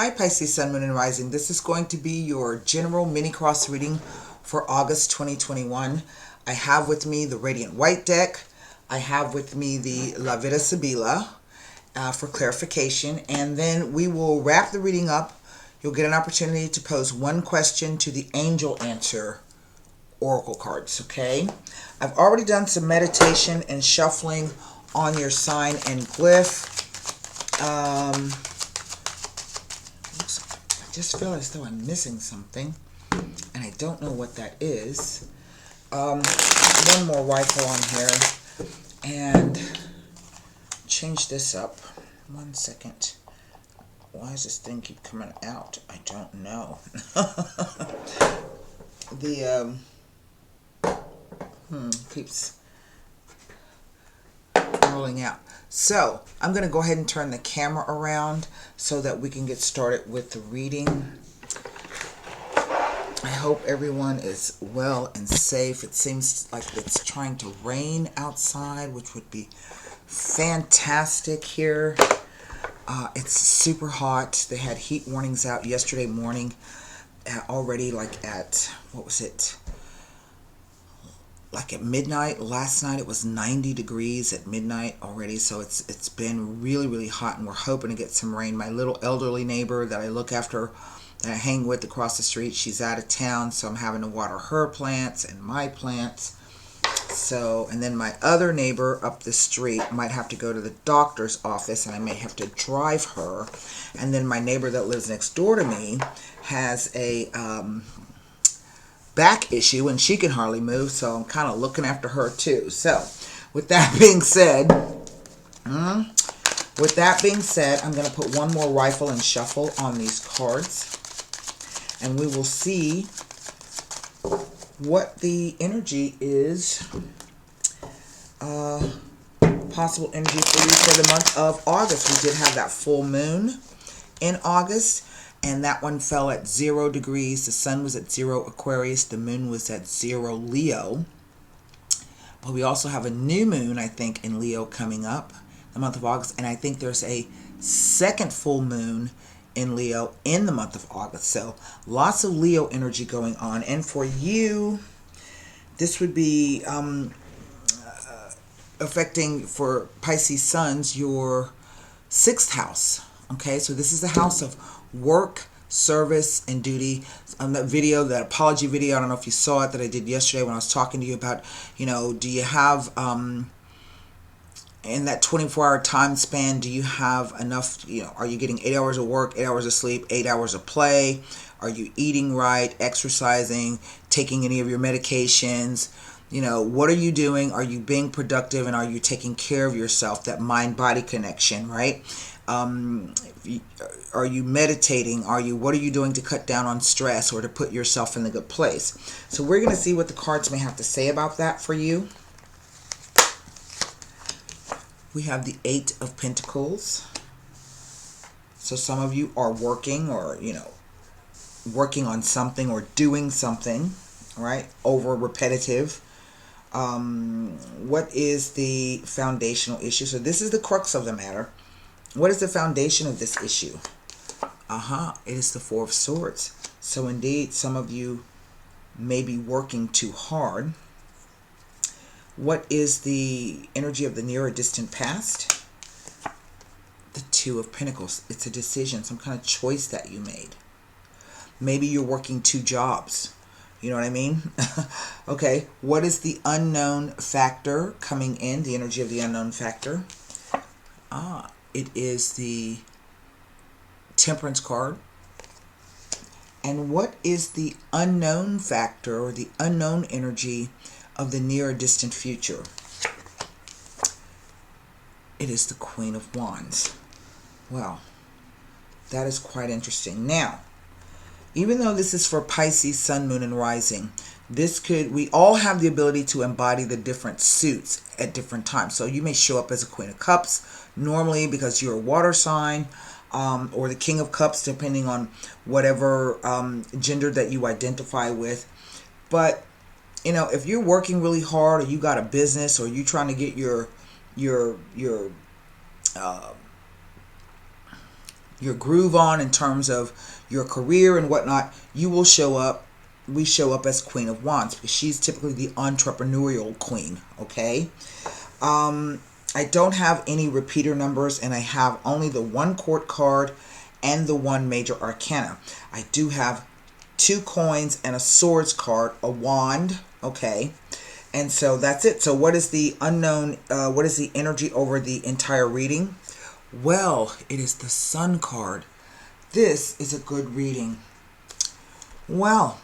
Hi Pisces, Sun, Moon, and Rising. This is going to be your general mini cross reading for August 2021. I have with me the Radiant White deck. I have with me the La Vida Sibila for clarification. And then we will wrap the reading up. You'll get an opportunity to pose one question to the Angel Answer Oracle cards, okay? I've already done some meditation and shuffling on your sign and glyph. I just feel as though I'm missing something, and I don't know what that is. One more rifle on here, and change this up. 1 second. Why does this thing keep coming out? I don't know. Keeps rolling out. So I'm going to go ahead and turn the camera around so that we can get started with the reading. I hope everyone is well and safe. It seems like it's trying to rain outside, which would be fantastic here. It's super hot. They had heat warnings out yesterday morning already, like at, what was it? Like at midnight. Last night it was 90 degrees at midnight already, so it's been really hot, and we're hoping to get some rain. My little elderly neighbor that I look after, that I hang with across the street, she's out of town, so I'm having to water her plants and my plants. So, and then my other neighbor up the street might have to go to the doctor's office, and I may have to drive her. And then my neighbor that lives next door to me has a back issue, and she can hardly move, so I'm kind of looking after her too. So with that being said, I'm going to put one more rifle and shuffle on these cards, and we will see what the energy is, possible energy for you for the month of August. We did have that full moon in August, and that one fell at 0 degrees. The sun was at 0 Aquarius. The moon was at 0 Leo. But we also have a new moon, I think, in Leo coming up the month of August. And I think there's a second full moon in Leo in the month of August. So lots of Leo energy going on. And for you, this would be affecting, for Pisces suns, your 6th house. Okay, so this is the house of work, service, and duty. That video, that apology video, I don't know if you saw it, that I did yesterday when I was talking to you about, do you have, in that 24-hour time span, do you have enough, are you getting 8 hours of work, 8 hours of sleep, 8 hours of play? Are you eating right, exercising, taking any of your medications? What are you doing? Are you being productive, and are you taking care of yourself? That mind-body connection, right? Are you meditating? What are you doing to cut down on stress or to put yourself in a good place? So we're going to see what the cards may have to say about that for you. We have the 8 of Pentacles. So some of you are working, or, working on something or doing something, right? Over repetitive. What is the foundational issue? So this is the crux of the matter. What is the foundation of this issue? It is the 4 of Swords. So indeed, some of you may be working too hard. What is the energy of the near or distant past? The 2 of Pentacles. It's a decision, some kind of choice that you made. Maybe you're working 2 jobs. You know what I mean? Okay, what is the unknown factor coming in? The energy of the unknown factor. It is the Temperance card. And what is the unknown factor, or the unknown energy of the near or distant future? It is the Queen of Wands. Well, that is quite interesting. Now, even though this is for Pisces, Sun, Moon, and Rising, we all have the ability to embody the different suits at different times. So you may show up as a Queen of Cups normally because you're a water sign, or the King of Cups, depending on whatever gender that you identify with. But, if you're working really hard, or you got a business, or you're trying to get your your groove on in terms of your career and whatnot, you will show up. We show up as Queen of Wands because she's typically the entrepreneurial queen, okay? I don't have any repeater numbers, and I have only the 1 court card and the 1 major arcana. I do have 2 coins and a swords card, a wand, okay? And so that's it. So what is the unknown, what is the energy over the entire reading? Well, it is the Sun card. This is a good reading. Well,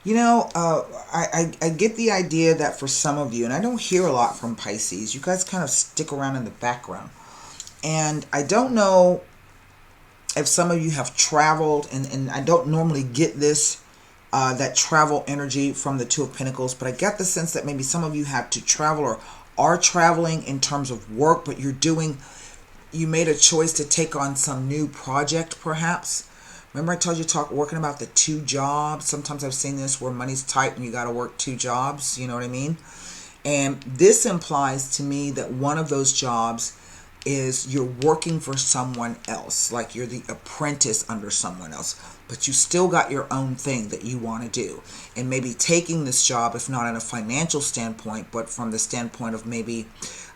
you know, I get the idea that for some of you, and I don't hear a lot from Pisces, you guys kind of stick around in the background. And I don't know if some of you have traveled, and I don't normally get this, that travel energy from the Two of Pentacles, but I get the sense that maybe some of you had to travel or are traveling in terms of work, but you made a choice to take on some new project perhaps. Remember I told you working about the 2 jobs? Sometimes I've seen this where money's tight and you got to work 2 jobs. You know what I mean? And this implies to me that one of those jobs is you're working for someone else. Like you're the apprentice under someone else. But you still got your own thing that you want to do. And maybe taking this job, if not in a financial standpoint, but from the standpoint of maybe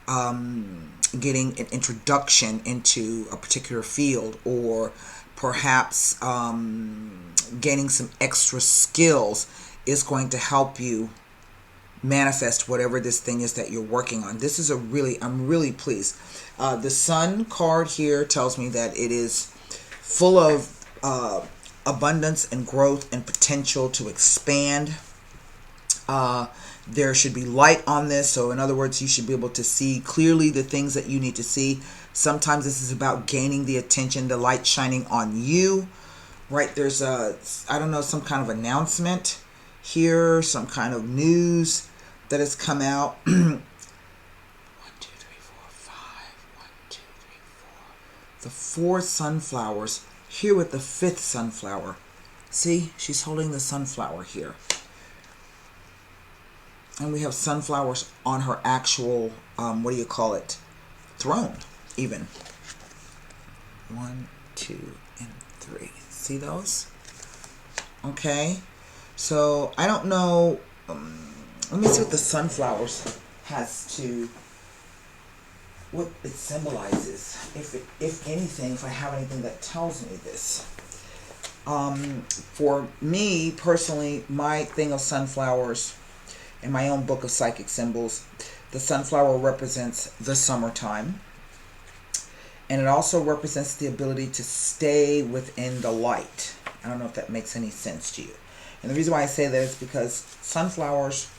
getting an introduction into a particular field, or perhaps gaining some extra skills, is going to help you manifest whatever this thing is that you're working on. This is I'm really pleased. The Sun card here tells me that it is full of abundance and growth and potential to expand. There should be light on this. So in other words, you should be able to see clearly the things that you need to see. Sometimes this is about gaining the attention, the light shining on you, right? There's I don't know, some kind of announcement here, some kind of news that has come out. 1, 2, 3, 4, 5. 1, 2, 3, 4. The 4 sunflowers here with the 5th sunflower. See, she's holding the sunflower here. And we have sunflowers on her actual, throne, even. 1, 2, and 3. See those? Okay. So, I don't know. Let me see what the sunflowers what it symbolizes. If anything, if I have anything that tells me this. For me, personally, my thing of sunflowers, in my own book of psychic symbols, the sunflower represents the summertime. And it also represents the ability to stay within the light. I don't know if that makes any sense to you. And the reason why I say that is because sunflowers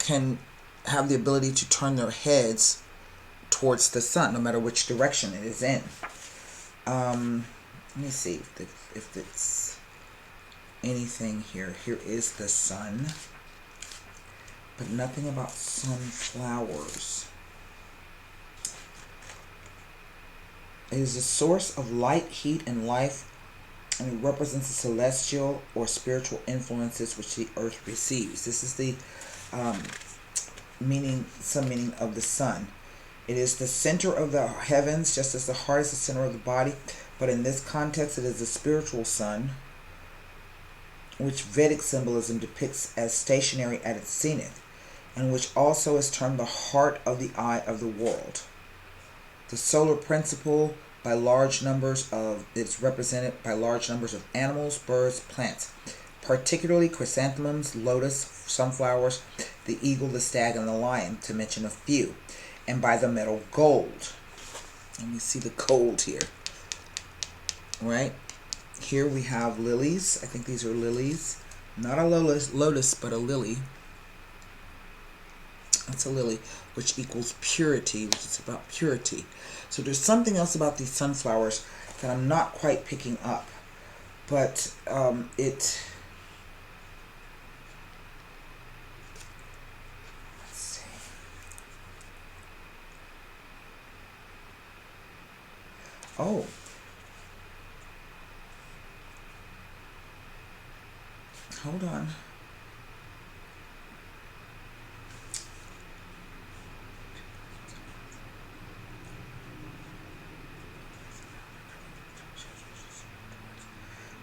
can have the ability to turn their heads towards the sun, no matter which direction it is in. Let me see if it's anything here. Here is the sun. But nothing about sunflowers. It is a source of light, heat, and life, and it represents the celestial or spiritual influences which the earth receives. This is the meaning of the sun. It is the center of the heavens, just as the heart is the center of the body. But in this context, it is the spiritual sun, which Vedic symbolism depicts as stationary at its zenith, and which also is termed the heart of the eye of the world. The solar principle is represented by large numbers of animals, birds, plants, particularly chrysanthemums, lotus, sunflowers, the eagle, the stag, and the lion, to mention a few, and by the metal gold. Let me see the gold here. Right? Here we have lilies. I think these are lilies. Not a lotus, but a lily. That's a lily, which equals purity, which is about purity. So there's something else about these sunflowers that I'm not quite picking up. But let's see. Oh. Hold on.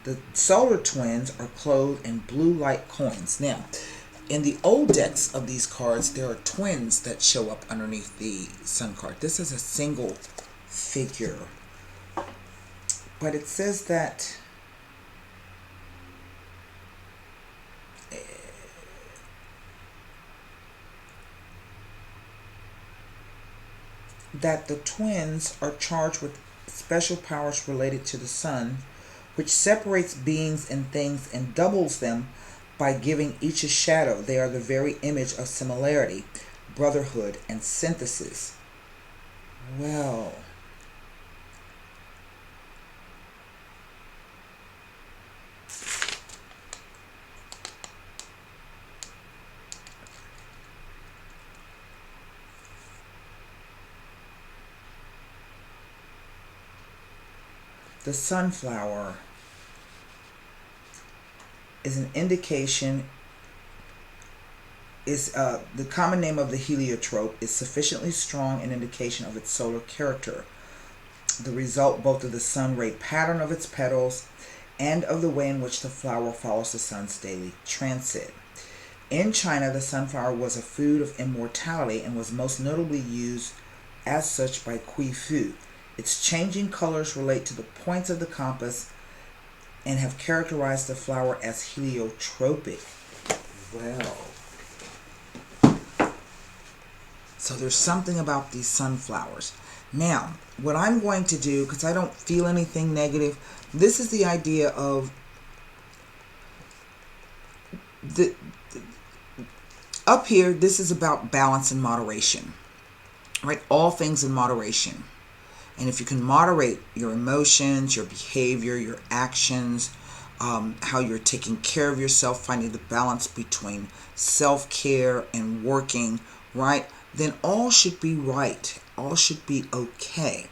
The solar twins are clothed in blue light coins. Now, in the old decks of these cards, there are twins that show up underneath the sun card. This is a single figure. But it says that the twins are charged with special powers related to the sun, which separates beings and things and doubles them by giving each a shadow. They are the very image of similarity, brotherhood, and synthesis. Well, the sunflower is an indication, the common name of the heliotrope is sufficiently strong an indication of its solar character, the result both of the sun ray pattern of its petals and of the way in which the flower follows the sun's daily transit. In China, the sunflower was a food of immortality and was most notably used as such by Kui Fu. Its changing colors relate to the points of the compass and have characterized the flower as heliotropic. Well, so there's something about these sunflowers. Now, what I'm going to do, because I don't feel anything negative, this is the idea of up here, this is about balance and moderation, right? All things in moderation. And if you can moderate your emotions, your behavior, your actions, how you're taking care of yourself, finding the balance between self-care and working, right, then all should be right. All should be okay.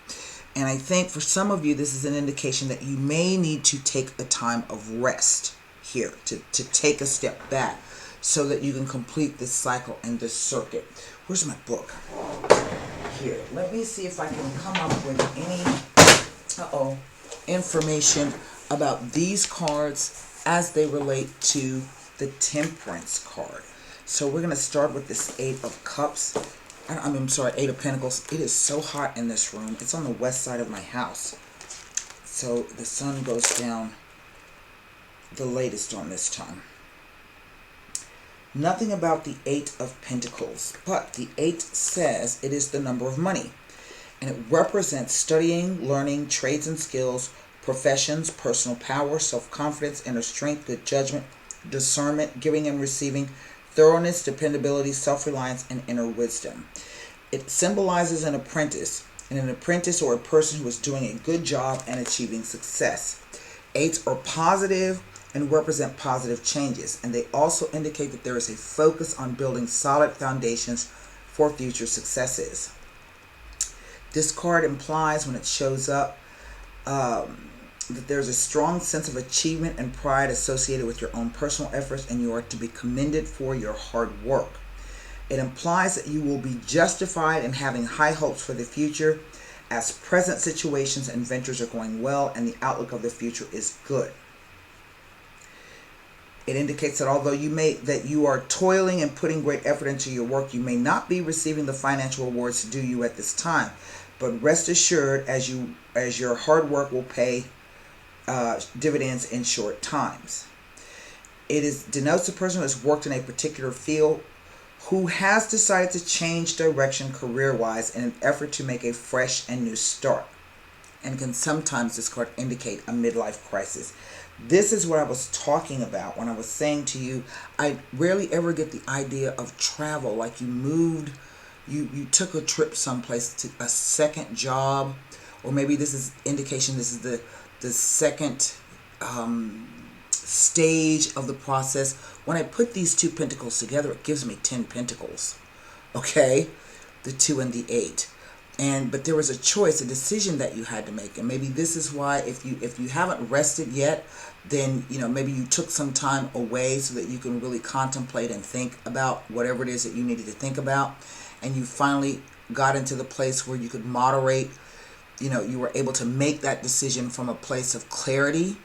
And I think for some of you, this is an indication that you may need to take a time of rest here, to take a step back so that you can complete this cycle and this circuit. Where's my book? Here, let me see if I can come up with any information about these cards as they relate to the Temperance card. So we're going to start with this Eight of Cups. I'm sorry, Eight of Pentacles. It is so hot in this room. It's on the west side of my house. So the sun goes down the latest on this time. Nothing about the Eight of Pentacles, but the 8 says it is the number of money. And it represents studying, learning, trades and skills, professions, personal power, self-confidence, inner strength, good judgment, discernment, giving and receiving, thoroughness, dependability, self-reliance, and inner wisdom. It symbolizes an apprentice, or a person who is doing a good job and achieving success. 8s are positive and represent positive changes, and they also indicate that there is a focus on building solid foundations for future successes. This card implies, when it shows up, that there's a strong sense of achievement and pride associated with your own personal efforts, and you are to be commended for your hard work. It implies that you will be justified in having high hopes for the future, as present situations and ventures are going well and the outlook of the future is good. It indicates that although you are toiling and putting great effort into your work, you may not be receiving the financial rewards due you at this time. But rest assured, as your hard work will pay dividends in short times. It denotes a person who has worked in a particular field who has decided to change direction career-wise in an effort to make a fresh and new start. And can sometimes, this card, indicate a midlife crisis. This is what I was talking about when I was saying to you, I rarely ever get the idea of travel, like you moved, you took a trip someplace, to a second job, or maybe this is indication this is the second stage of the process. When I put these 2 pentacles together, it gives me 10 pentacles. Okay? The 2 and the 8. But there was a choice, a decision that you had to make. And maybe this is why if you haven't rested yet, then maybe you took some time away so that you can really contemplate and think about whatever it is that you needed to think about. And you finally got into the place where you could moderate, you were able to make that decision from a place of clarity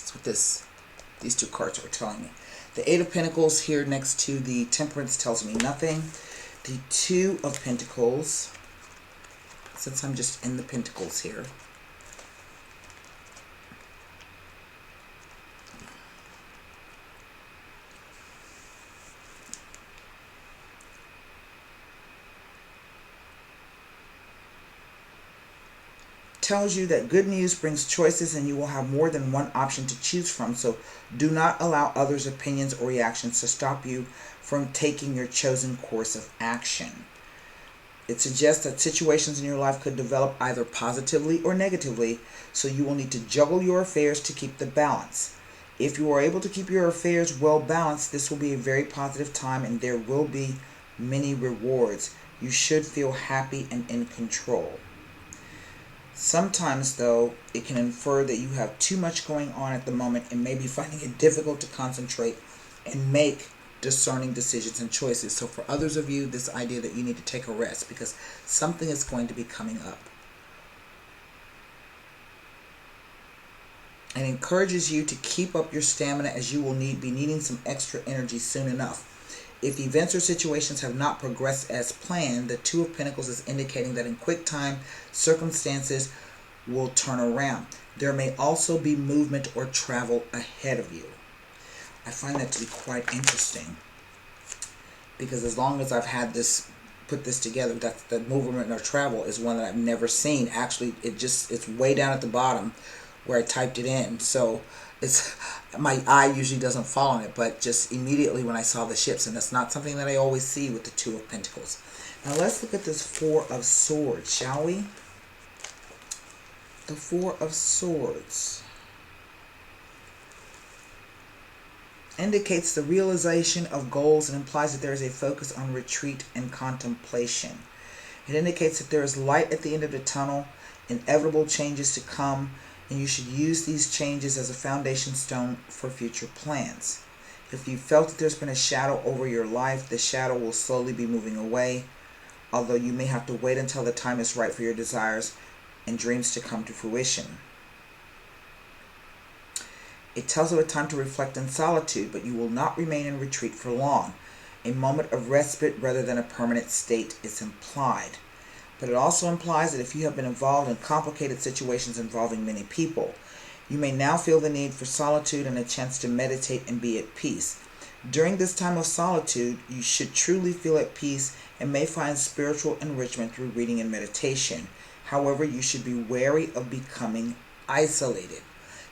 That's what these two cards are telling me. The Eight of Pentacles here next to the Temperance tells me nothing. The Two of Pentacles, since I'm just in the Pentacles here. Tells you that good news brings choices and you will have more than one option to choose from. So do not allow others' opinions or reactions to stop you from taking your chosen course of action. It suggests that situations in your life could develop either positively or negatively, so you will need to juggle your affairs to keep the balance. If you are able to keep your affairs well balanced, this will be a very positive time and there will be many rewards. You should feel happy and in control. Sometimes, though, it can infer that you have too much going on at the moment and may be finding it difficult to concentrate and make discerning decisions and choices. So for others of you, this idea that you need to take a rest because something is going to be coming up. And encourages you to keep up your stamina as you will be needing some extra energy soon enough. If events or situations have not progressed as planned, the Two of Pentacles is indicating that in quick time, circumstances will turn around. There may also be movement or travel ahead of you. I find that to be quite interesting because as long as I've had this, put this together, that the movement or travel is one that I've never seen. Actually, it's way down at the bottom where I typed it in. So it's, my eye usually doesn't fall on it, but just immediately when I saw the ships, and that's not something that I always see with the Two of Pentacles. Now let's look at this Four of Swords, shall we? The Four of Swords indicates the realization of goals and implies that there is a focus on retreat and contemplation. It indicates that there is light at the end of the tunnel, inevitable changes to come, and you should use these changes as a foundation stone for future plans. If you felt that there's been a shadow over your life, the shadow will slowly be moving away, although you may have to wait until the time is right for your desires and dreams to come to fruition. It tells of a time to reflect in solitude, but you will not remain in retreat for long. A moment of respite rather than a permanent state is implied. But it also implies that if you have been involved in complicated situations involving many people, you may now feel the need for solitude and a chance to meditate and be at peace. During this time of solitude, you should truly feel at peace and may find spiritual enrichment through reading and meditation. However, you should be wary of becoming isolated.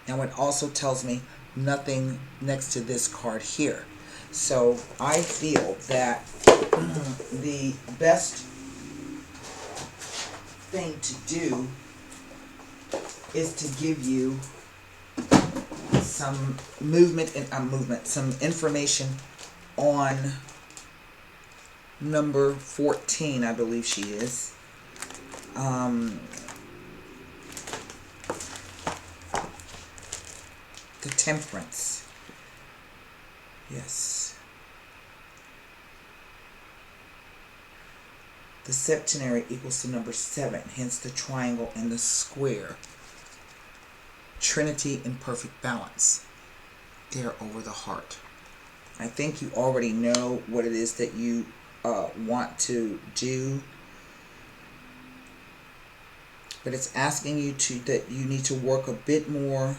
Now, it also tells me nothing next to this card here. So I feel that the best thing to do is to give you some some information on number 14, I believe she is. The Temperance. Yes. The septenary equals to number 7, hence the triangle and the square. Trinity in perfect balance. There over the heart. I think you already know what it is that you want to do. But it's asking you that you need to work a bit more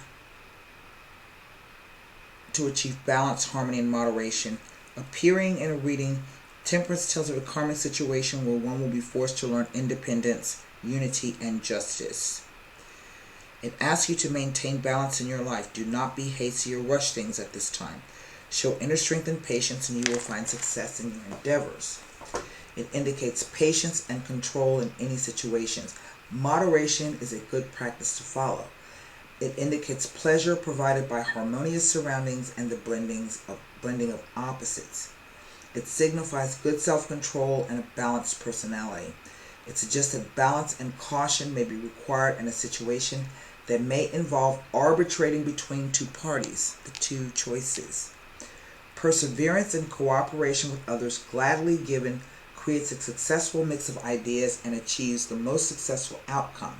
to achieve balance, harmony, and moderation. Appearing in a reading, Temperance tells of a karmic situation where one will be forced to learn independence, unity, and justice. It asks you to maintain balance in your life. Do not be hasty or rush things at this time. Show inner strength and patience, and you will find success in your endeavors. It indicates patience and control in any situations. Moderation is a good practice to follow. It indicates pleasure provided by harmonious surroundings and the blending of opposites. It signifies good self-control and a balanced personality. It suggests that balance and caution may be required in a situation that may involve arbitrating between two parties, the two choices. Perseverance and cooperation with others gladly given creates a successful mix of ideas and achieves the most successful outcome.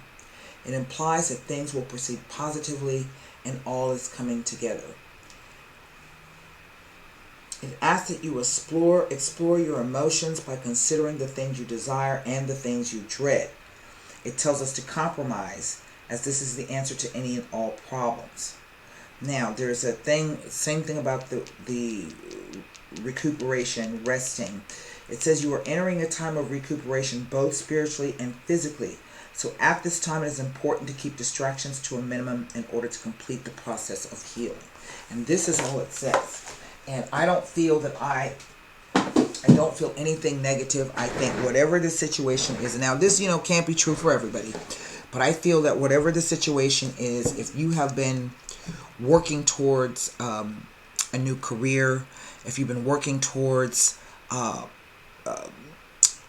It implies that things will proceed positively and all is coming together. It asks that you explore your emotions by considering the things you desire and the things you dread. It tells us to compromise, as this is the answer to any and all problems. Now, there's a same thing about the recuperation, resting. It says you are entering a time of recuperation both spiritually and physically. So at this time, it is important to keep distractions to a minimum in order to complete the process of healing. And this is all it says. And I don't feel that I don't feel anything negative. I think whatever the situation is, now this, can't be true for everybody, but I feel that whatever the situation is, if you have been working towards a new career, if you've been working towards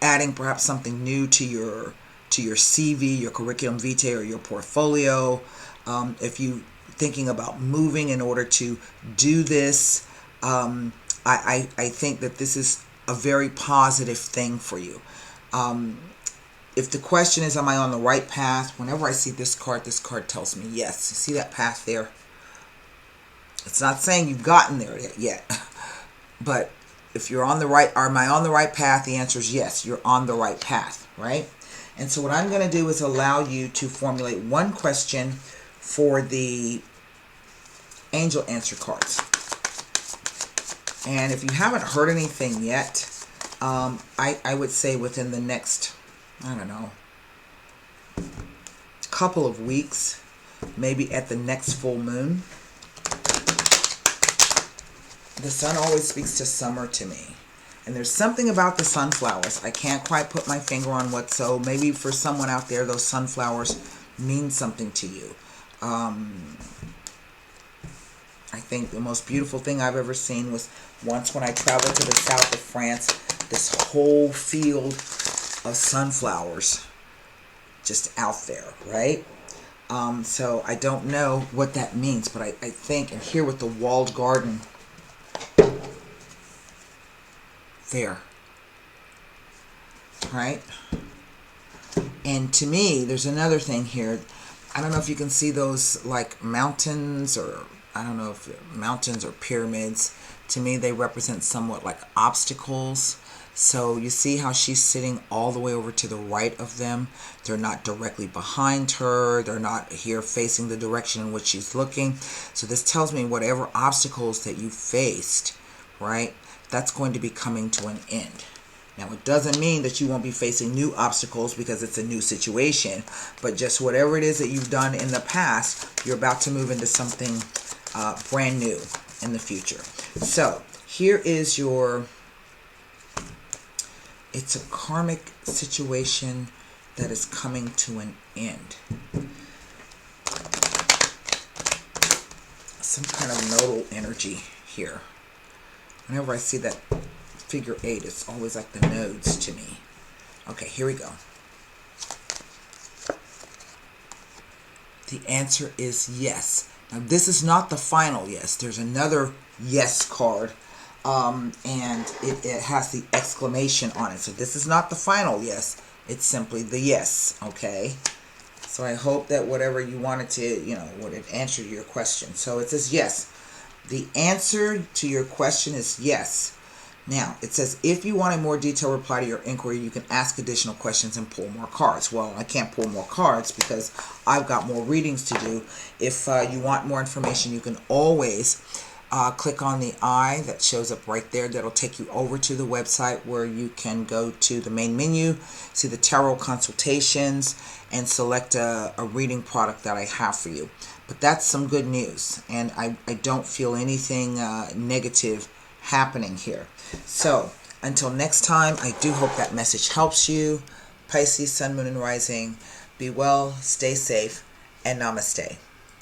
adding perhaps something new to your CV, your curriculum vitae, or your portfolio, if you're thinking about moving in order to do this, I think that this is a very positive thing for you. If the question is, am I on the right path? Whenever I see this card tells me yes. You see that path there? It's not saying you've gotten there yet. But if you're on the right, am I on the right path? The answer is yes, you're on the right path, right? And so what I'm going to do is allow you to formulate one question for the angel answer cards. And if you haven't heard anything yet, I would say within the next, couple of weeks, maybe at the next full moon. The sun always speaks to summer to me. And there's something about the sunflowers. I can't quite put my finger on what, so maybe for someone out there, those sunflowers mean something to you. I think the most beautiful thing I've ever seen was once when I traveled to the south of France, this whole field of sunflowers just out there, right? So I don't know what that means, but I think, and here with the walled garden there, right? And to me, there's another thing here. I don't know if you can see those like mountains, or I don't know if mountains or pyramids. To me, they represent somewhat like obstacles. So you see how she's sitting all the way over to the right of them. They're not directly behind her. They're not here facing the direction in which she's looking. So this tells me whatever obstacles that you faced, right, that's going to be coming to an end. Now, it doesn't mean that you won't be facing new obstacles because it's a new situation, but just whatever it is that you've done in the past, you're about to move into something brand new in the future. So here is it's a karmic situation that is coming to an end. Some kind of nodal energy here. Whenever I see that figure 8, it's always like the nodes to me. Okay, here we go. The answer is yes. Now, this is not the final yes. There's another yes card, and it has the exclamation on it. So this is not the final yes. It's simply the yes, okay? So I hope that whatever you wanted to, would have answered your question. So it says yes. The answer to your question is yes. Now, it says, if you want a more detailed reply to your inquiry, you can ask additional questions and pull more cards. Well, I can't pull more cards because I've got more readings to do. If you want more information, you can always click on the eye that shows up right there. That'll take you over to the website where you can go to the main menu, see the tarot consultations, and select a reading product that I have for you. But that's some good news, and I don't feel anything negative happening here. So until next time, I do hope that message helps you. Pisces, Sun, Moon, and Rising. Be well, stay safe, and namaste.